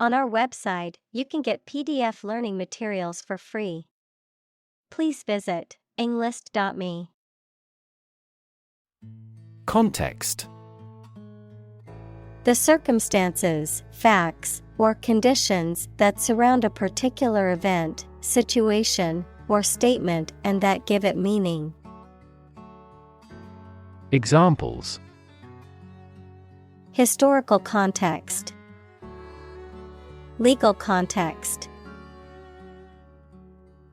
On our website, you can get PDF learning materials for free. Please visit englist.me. Context. The circumstances, facts, or conditions that surround a particular event, situation, or statement and that give it meaning. Examples: Historical context. Legal context.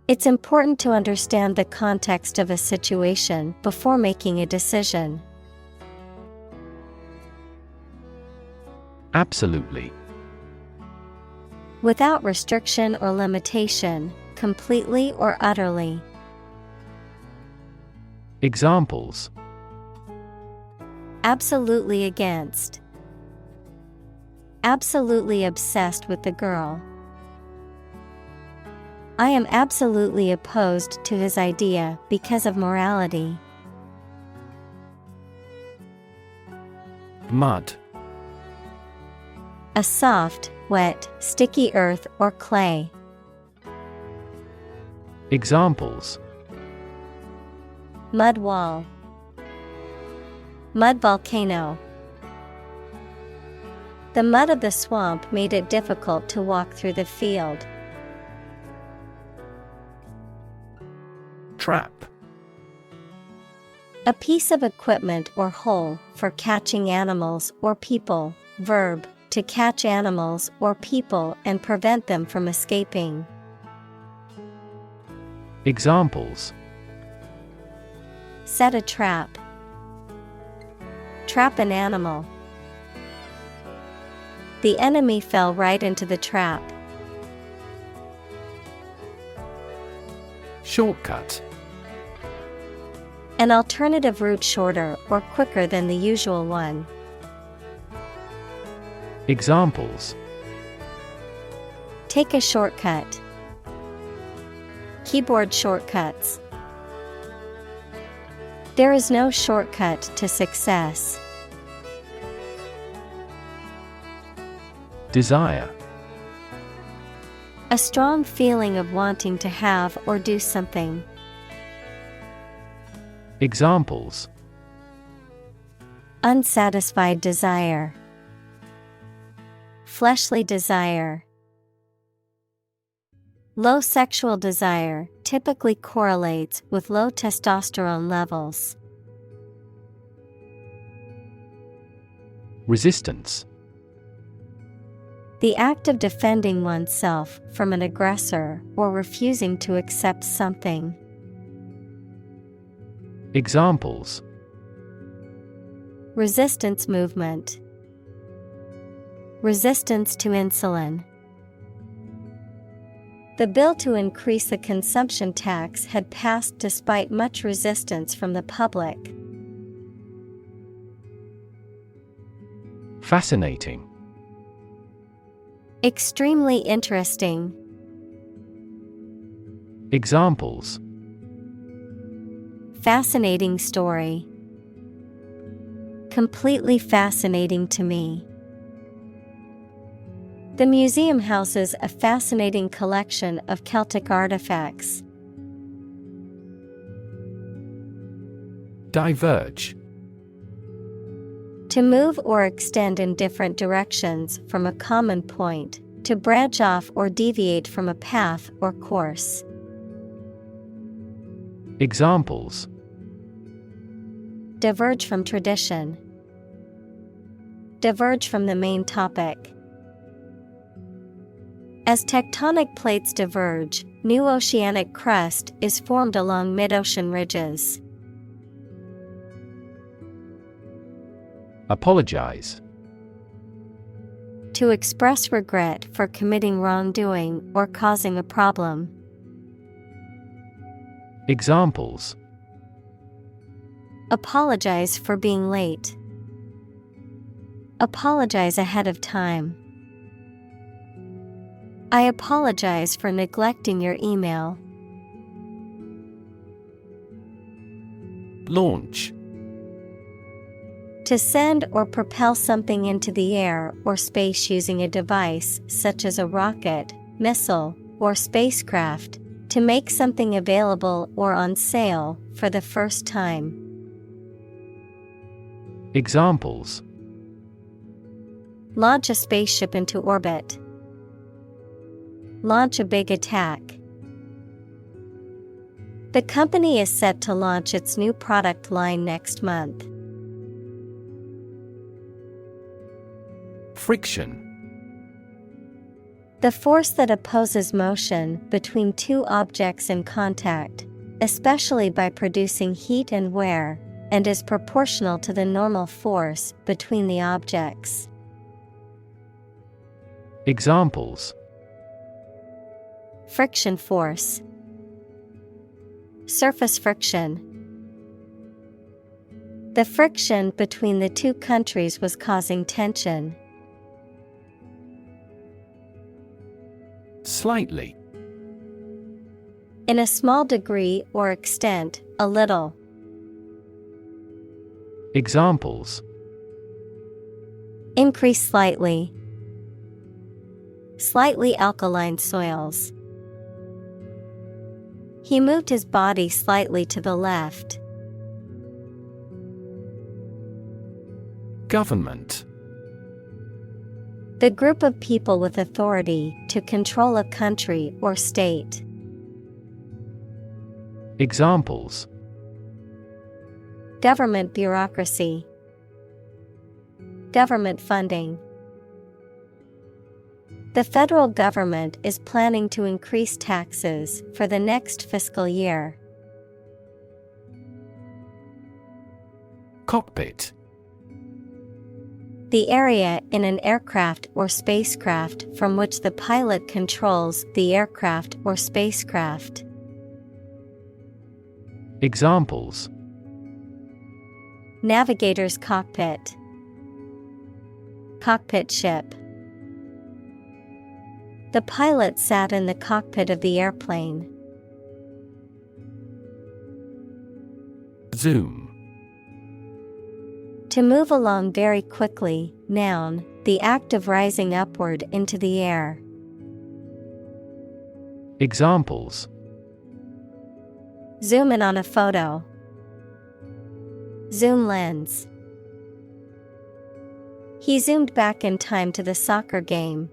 It's important to understand the context of a situation before making a decision. Absolutely. Without restriction or limitation, completely or utterly. Examples: Absolutely against. Absolutely obsessed with the girl. I am absolutely opposed to his idea because of morality. Mud. A soft, wet, sticky earth or clay. Examples: Mud wall. Mud volcano. The mud of the swamp made it difficult to walk through the field. Trap. A piece of equipment or hole for catching animals or people. Verb, to catch animals or people and prevent them from escaping. Examples: Set a trap. Trap an animal. The enemy fell right into the trap. Shortcut. An alternative route shorter or quicker than the usual one. Examples: Take a shortcut. Keyboard shortcuts. There is no shortcut to success. Desire. A strong feeling of wanting to have or do something. Examples: Unsatisfied desire. Fleshly desire. Low sexual desire typically correlates with low testosterone levels. Resistance. The act of defending oneself from an aggressor or refusing to accept something. Examples: Resistance movement. Resistance to insulin. The bill to increase the consumption tax had passed despite much resistance from the public. Fascinating. Extremely interesting. Examples: Fascinating story. Completely fascinating to me. The museum houses a fascinating collection of Celtic artifacts. Diverge. To move or extend in different directions from a common point, to branch off or deviate from a path or course. Examples: Diverge from tradition. Diverge from the main topic. As tectonic plates diverge, new oceanic crust is formed along mid-ocean ridges. Apologize. To express regret for committing wrongdoing or causing a problem. Examples: Apologize for being late. Apologize ahead of time. I apologize for neglecting your email. Launch. To send or propel something into the air or space using a device such as a rocket, missile, or spacecraft. To make something available or on sale for the first time. Examples: Launch a spaceship into orbit. Launch a big attack. The company is set to launch its new product line next month. Friction. The force that opposes motion between two objects in contact, especially by producing heat and wear, and is proportional to the normal force between the objects. Examples: Friction force. Surface friction. The friction between the two countries was causing tension. Slightly. In a small degree or extent, a little. Examples: Increase slightly. Slightly alkaline soils. He moved his body slightly to the left. Government. The group of people with authority to control a country or state. Examples: Government bureaucracy. Government funding. The federal government is planning to increase taxes for the next fiscal year. Cockpit. The area in an aircraft or spacecraft from which the pilot controls the aircraft or spacecraft. Examples: Navigator's cockpit. Cockpit ship. The pilot sat in the cockpit of the airplane. Zoom. To move along very quickly, noun, the act of rising upward into the air. Examples: Zoom in on a photo. Zoom lens. He zoomed back in time to the soccer game.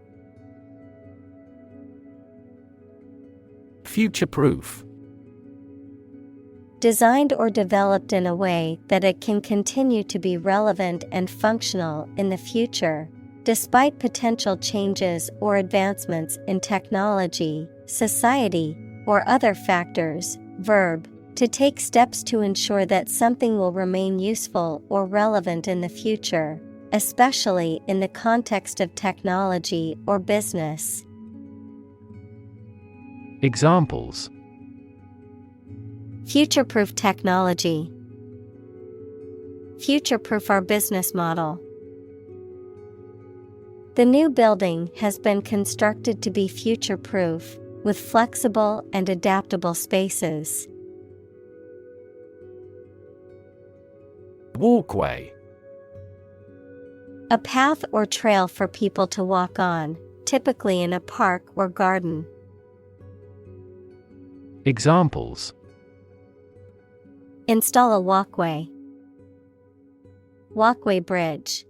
Future-proof. Designed or developed in a way that it can continue to be relevant and functional in the future, despite potential changes or advancements in technology, society, or other factors. Verb, to take steps to ensure that something will remain useful or relevant in the future, especially in the context of technology or business. Examples: Future-proof technology. Future-proof our business model. The new building has been constructed to be future-proof, with flexible and adaptable spaces. Walkway. A path or trail for people to walk on, typically in a park or garden. Examples: Install a walkway. Walkway bridge.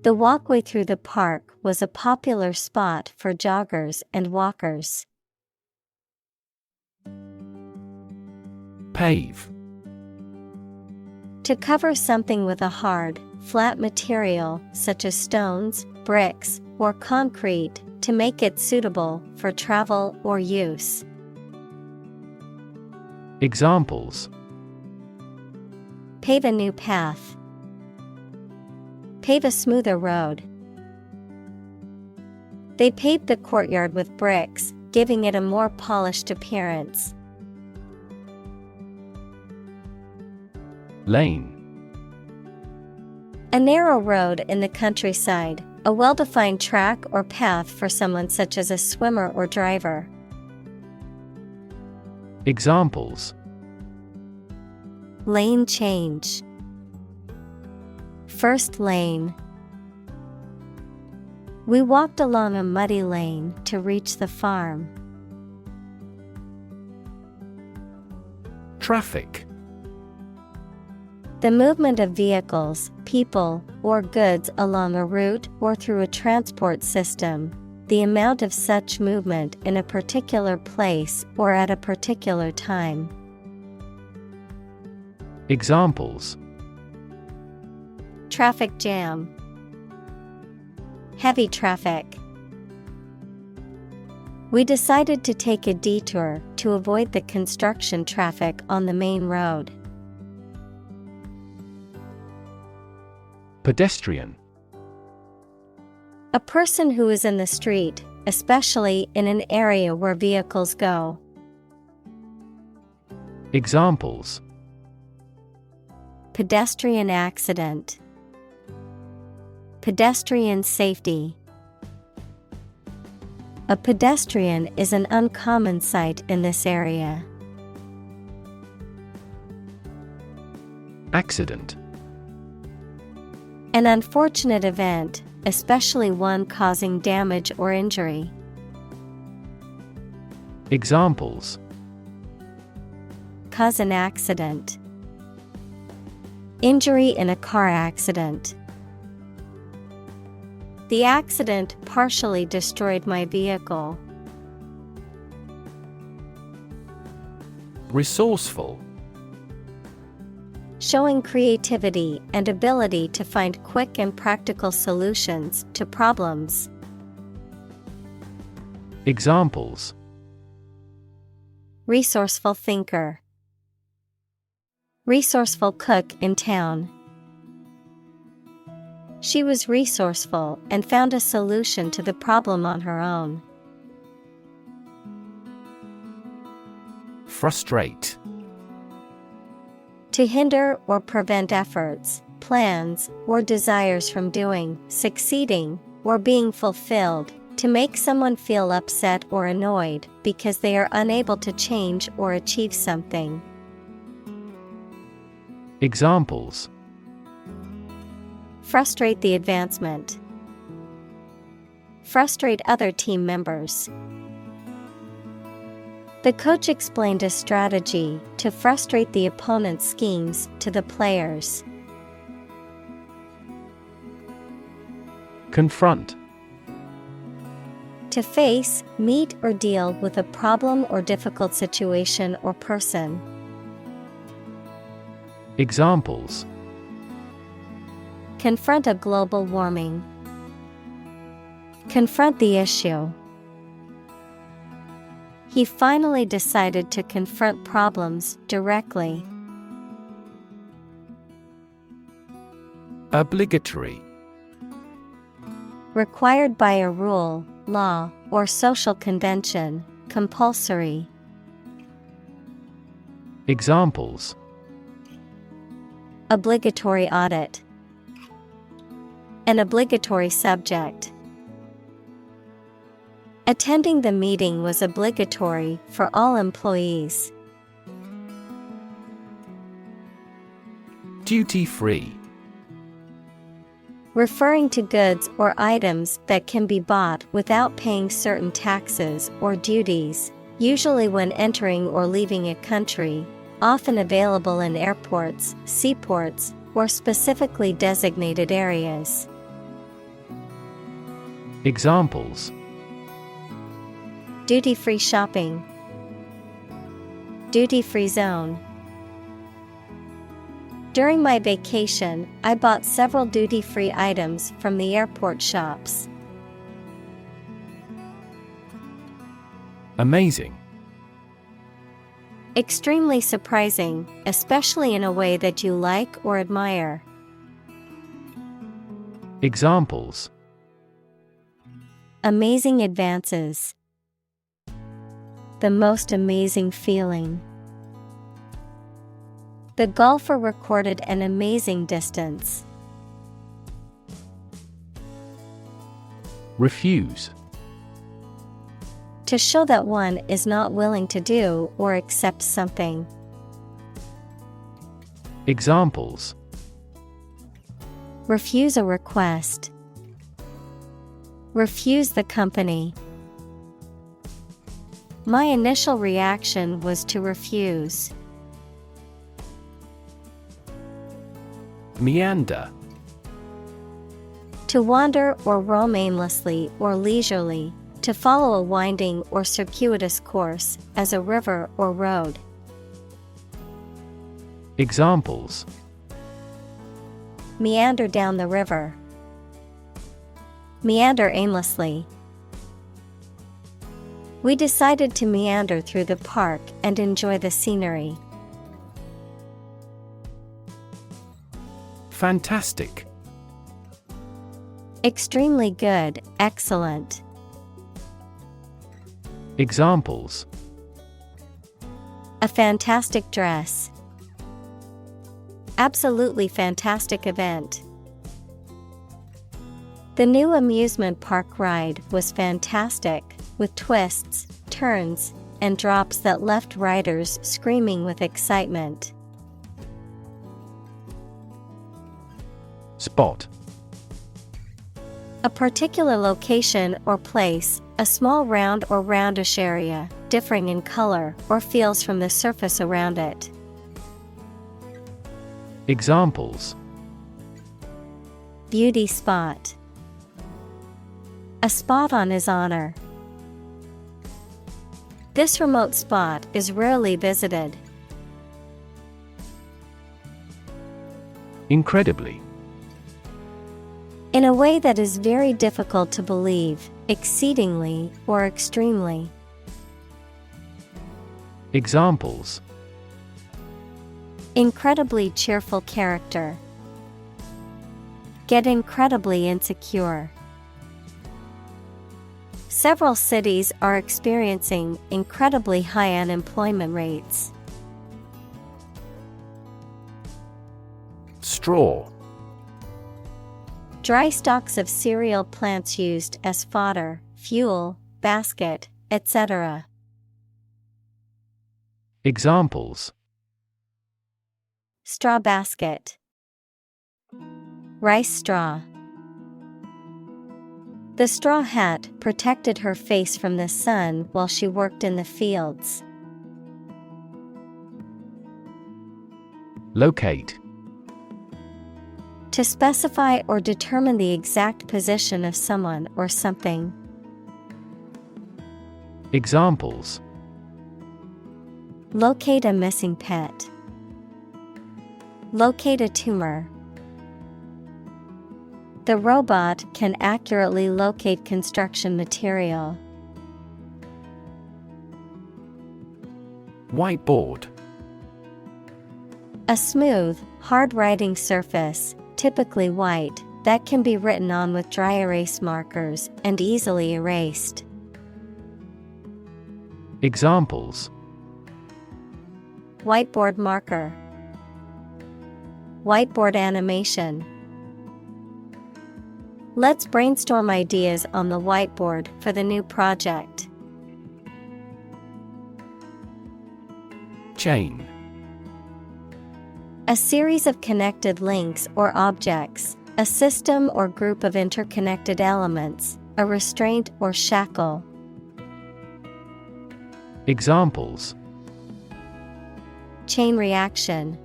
The walkway through the park was a popular spot for joggers and walkers. Pave. To cover something with a hard, flat material such as stones, bricks, or concrete to make it suitable for travel or use. Examples: Pave a new path. Pave a smoother road. They paved the courtyard with bricks, giving it a more polished appearance. Lane. A narrow road in the countryside, a well-defined track or path for someone such as a swimmer or driver. Examples: Lane change. First lane. We walked along a muddy lane to reach the farm. Traffic. The movement of vehicles, people, or goods along a route or through a transport system. The amount of such movement in a particular place or at a particular time. Examples: traffic jam, heavy traffic. We decided to take a detour to avoid the construction traffic on the main road. Pedestrian. A person who is in the street, especially in an area where vehicles go. Examples: pedestrian accident, pedestrian safety. A pedestrian is an uncommon sight in this area. Accident. An unfortunate event, especially one causing damage or injury. Examples: cause an accident, injury in a car accident. The accident partially destroyed my vehicle. Resourceful. Showing creativity and ability to find quick and practical solutions to problems. Examples: resourceful thinker, resourceful cook in town. She was resourceful and found a solution to the problem on her own. Frustrate. To hinder or prevent efforts, plans, or desires from doing, succeeding, or being fulfilled. To make someone feel upset or annoyed because they are unable to change or achieve something. Examples: frustrate the advancement, frustrate other team members. The coach explained a strategy to frustrate the opponent's schemes to the players. Confront. To face, meet, or deal with a problem or difficult situation or person. Examples: confront a global warming, confront the issue. He finally decided to confront problems directly. Obligatory. Required by a rule, law, or social convention, compulsory. Examples: obligatory audit, an obligatory subject. Attending the meeting was obligatory for all employees. Duty-free. Referring to goods or items that can be bought without paying certain taxes or duties, usually when entering or leaving a country, often available in airports, seaports, or specifically designated areas. Examples: duty-free shopping, duty-free zone. During my vacation, I bought several duty-free items from the airport shops. Amazing. Extremely surprising, especially in a way that you like or admire. Examples: amazing advances, the most amazing feeling. The golfer recorded an amazing distance. Refuse. To show that one is not willing to do or accept something. Refuse a request. Refuse the company. My initial reaction was to refuse. Meander. To wander or roam aimlessly or leisurely, to follow a winding or circuitous course, as a river or road. Examples: Meander down the river. Meander aimlessly. We decided to meander through the park and enjoy the scenery. Fantastic. Extremely good, excellent. Examples: A fantastic dress. Absolutely fantastic event. The new amusement park ride was fantastic, with twists, turns, and drops that left riders screaming with excitement. Spot. A particular location or place, a small round or roundish area, differing in color or feels from the surface around it. Examples: Beauty spot. A spot on his honor. This remote spot is rarely visited. Incredibly. In a way that is very difficult to believe, exceedingly or extremely. Examples: Incredibly cheerful character. Get incredibly insecure. Several cities are experiencing incredibly high unemployment rates. Straw. Dry stalks of cereal plants used as fodder, fuel, basket, etc. Examples: Straw basket. Rice straw. The straw hat protected her face from the sun while she worked in the fields. Locate. To specify or determine the exact position of someone or something. Examples: Locate a missing pet. Locate a tumor. The robot can accurately locate construction material. Whiteboard. A smooth, hard writing surface, typically white, that can be written on with dry erase markers and easily erased. Examples: Whiteboard marker. Whiteboard animation. Let's brainstorm ideas on the whiteboard for the new project. Chain. A series of connected links or objects, a system or group of interconnected elements, a restraint or shackle. Examples: Chain reaction.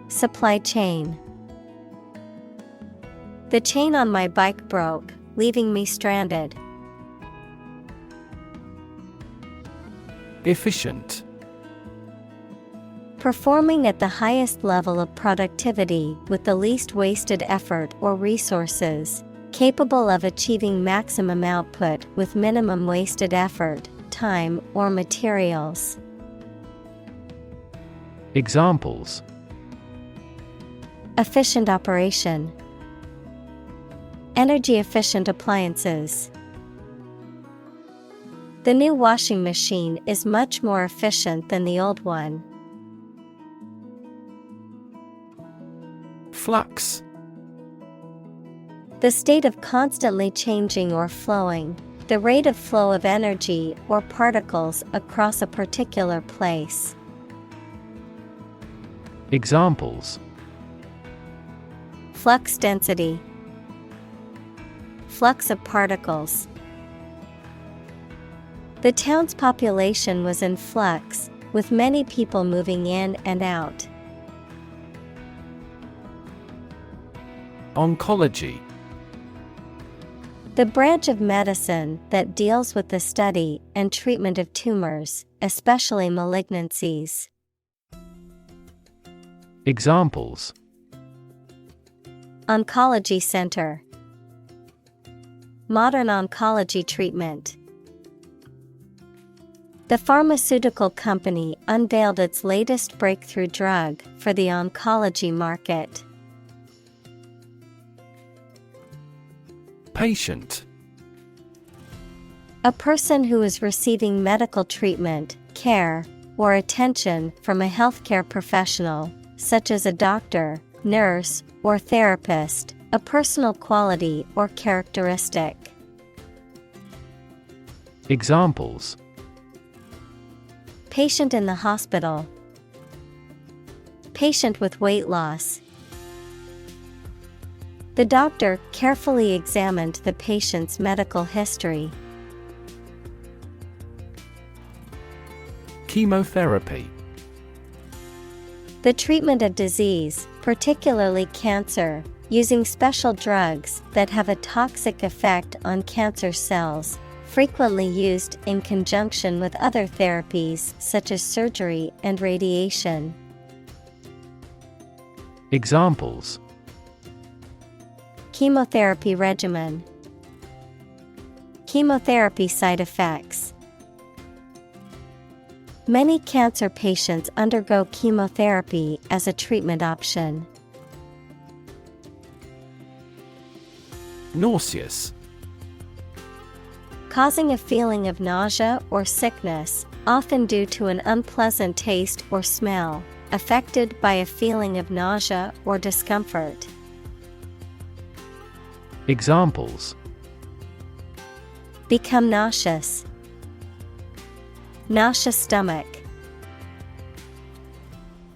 Supply chain. The chain on my bike broke, leaving me stranded. Efficient. Performing at the highest level of productivity with the least wasted effort or resources, capable of achieving maximum output with minimum wasted effort, time, or materials. Examples: Efficient operation. Energy efficient appliances. The new washing machine is much more efficient than the old one. Flux. The state of constantly changing or flowing, the rate of flow of energy or particles across a particular place. Flux density. Flux of particles. The town's population was in flux, with many people moving in and out. Oncology. The branch of medicine that deals with the study and treatment of tumors, especially malignancies. Examples: Oncology center. Modern oncology treatment. The pharmaceutical company unveiled its latest breakthrough drug for the oncology market. Patient. A person who is receiving medical treatment, care, or attention from a healthcare professional, such as a doctor, nurse, or therapist, a personal quality or characteristic. Examples: Patient in the hospital. Patient with weight loss. The doctor carefully examined the patient's medical history. Chemotherapy. The treatment of disease, particularly cancer, using special drugs that have a toxic effect on cancer cells, frequently used in conjunction with other therapies such as surgery and radiation. Examples: Chemotherapy regimen. Chemotherapy side effects. Many cancer patients undergo chemotherapy as a treatment option. Nauseous. Causing a feeling of nausea or sickness, often due to an unpleasant taste or smell, affected by a feeling of nausea or discomfort. Examples: Become nauseous. Nauseous stomach.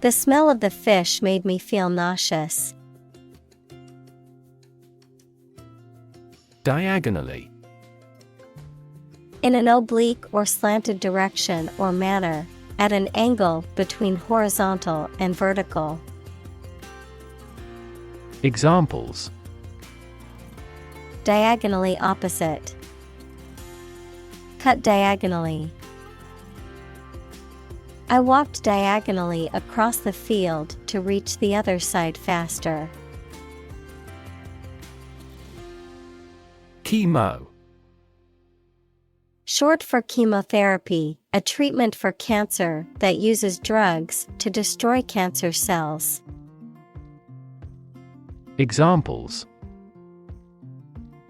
The smell of the fish made me feel nauseous. Diagonally. In an oblique or slanted direction or manner, at an angle between horizontal and vertical. Examples: Diagonally opposite. Cut diagonally. I walked diagonally across the field to reach the other side faster. Chemo. Short for chemotherapy, a treatment for cancer that uses drugs to destroy cancer cells. Examples: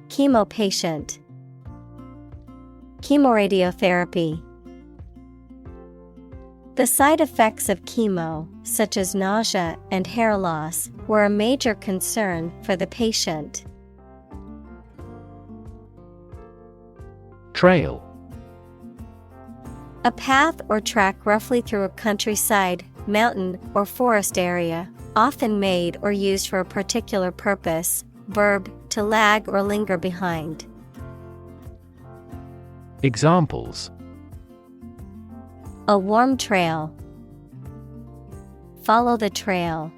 Chemo patient. Chemoradiotherapy. The side effects of chemo, such as nausea and hair loss, were a major concern for the patient. Trail. A path or track roughly through a countryside, mountain, or forest area, often made or used for a particular purpose. Verb, to lag or linger behind. Examples: A warm trail. Follow the trail.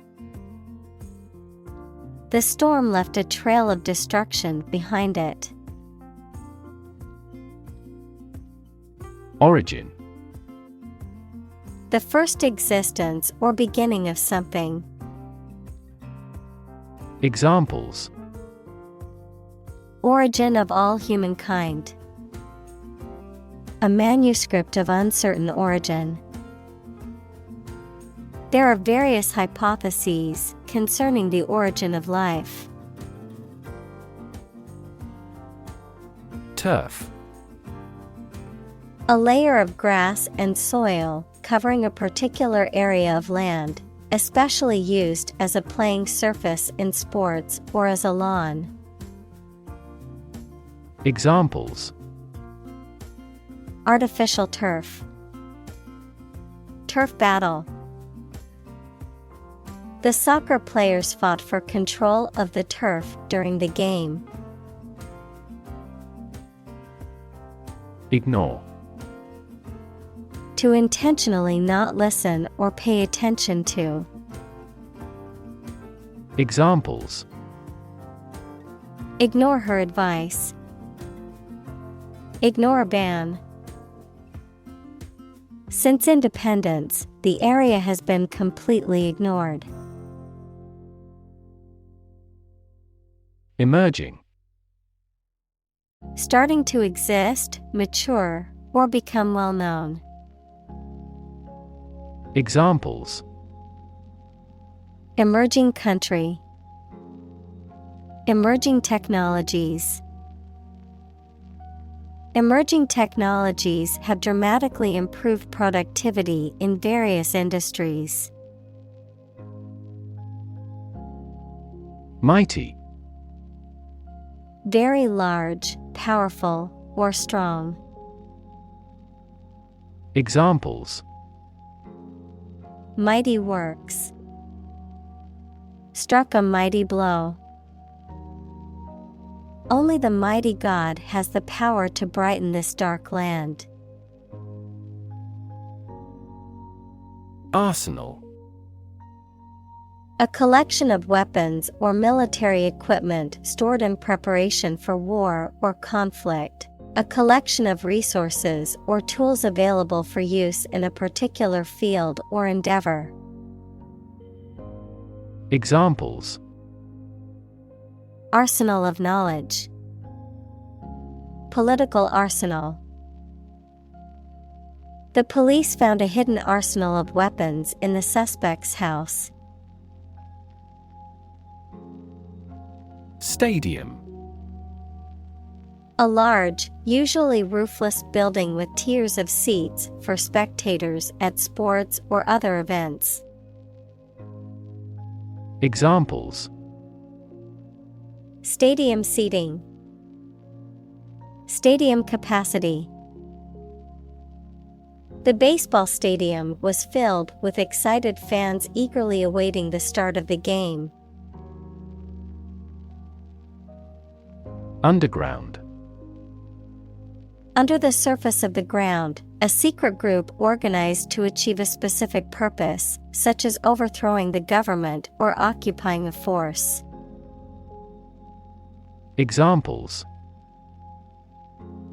The storm left a trail of destruction behind it. Origin. The first existence or beginning of something. Examples: Origin of all humankind. A manuscript of uncertain origin. There are various hypotheses concerning the origin of life. Turf. A layer of grass and soil covering a particular area of land, especially used as a playing surface in sports or as a lawn. Examples: Artificial turf. Turf battle. The soccer players fought for control of the turf during the game. Ignore. To intentionally not listen or pay attention to. Examples: Ignore her advice. Ignore a ban. Since independence, the area has been completely ignored. Emerging. Starting to exist, mature, or become well known. Examples: Emerging country. Emerging technologies. Emerging technologies have dramatically improved productivity in various industries. Mighty. Very large, powerful, or strong. Examples: Mighty works. Struck a mighty blow. Only the mighty God has the power to brighten this dark land. Arsenal. A collection of weapons or military equipment stored in preparation for war or conflict. A collection of resources or tools available for use in a particular field or endeavor. Examples: Arsenal of knowledge. Political arsenal. The police found a hidden arsenal of weapons in the suspect's house. Stadium. A large, usually roofless building with tiers of seats for spectators at sports or other events. Examples: Stadium seating. Stadium capacity. The baseball stadium was filled with excited fans eagerly awaiting the start of the game. Underground. Under the surface of the ground, a secret group organized to achieve a specific purpose, such as overthrowing the government or occupying a force. Examples: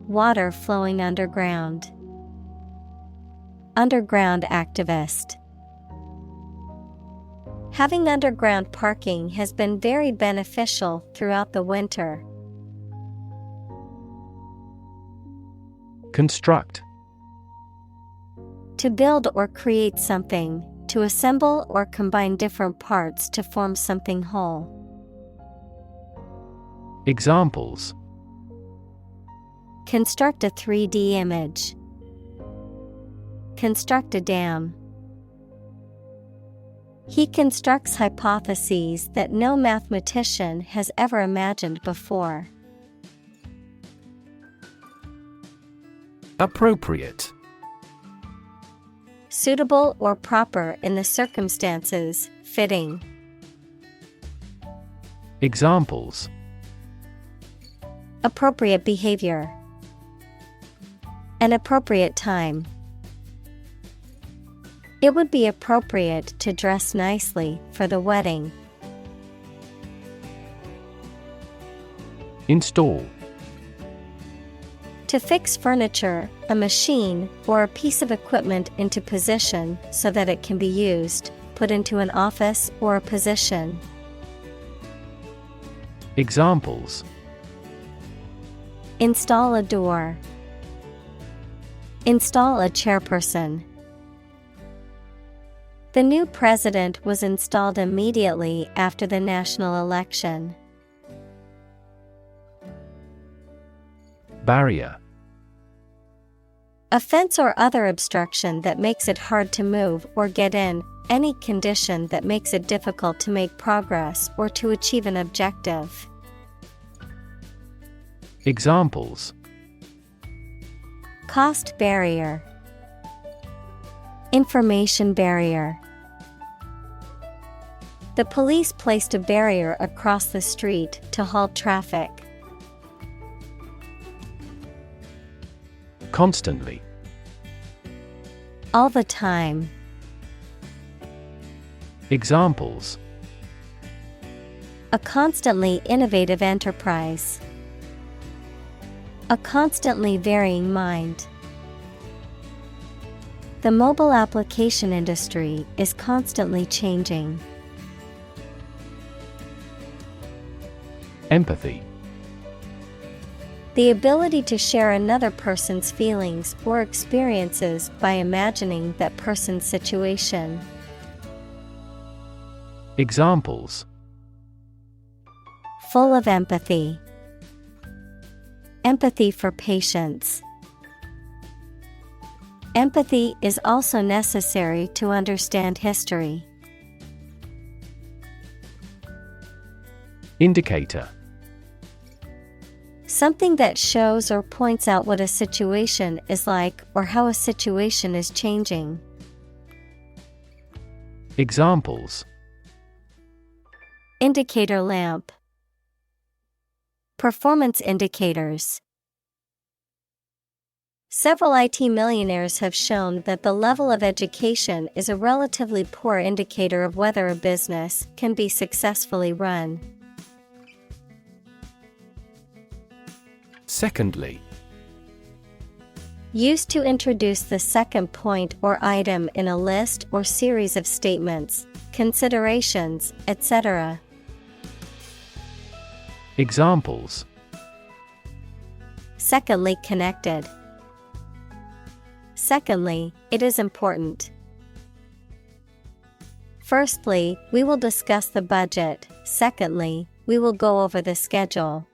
Water flowing underground. Underground activist. Having underground parking has been very beneficial throughout the winter. Construct. To build or create something, to assemble or combine different parts to form something whole. Examples: Construct a 3D image. Construct a dam. He constructs hypotheses that no mathematician has ever imagined before. Appropriate. Suitable or proper in the circumstances, fitting. Examples: Appropriate behavior. An appropriate time. It would be appropriate to dress nicely for the wedding. Install. To fix furniture, a machine, or a piece of equipment into position so that it can be used, put into an office or a position. Examples: Install a door. Install a chairperson. The new president was installed immediately after the national election. Barrier. A fence or other obstruction that makes it hard to move or get in, any condition that makes it difficult to make progress or to achieve an objective. Examples: Cost barrier. Information barrier. The police placed a barrier across the street to halt traffic. Constantly. All the time. Examples: A constantly innovative enterprise. A constantly varying mind. The mobile application industry is constantly changing. Empathy. The ability to share another person's feelings or experiences by imagining that person's situation. Examples: Full of empathy. Empathy for patients. Empathy is also necessary to understand history. Indicator. Something that shows or points out what a situation is like or how a situation is changing. Examples: Indicator lamp. Performance indicators. Several IT millionaires have shown that the level of education is a relatively poor indicator of whether a business can be successfully run. Secondly. Used to introduce the second point or item in a list or series of statements, considerations, etc. Examples: Secondly connected. Secondly, it is important. Firstly, we will discuss the budget. Secondly, we will go over the schedule.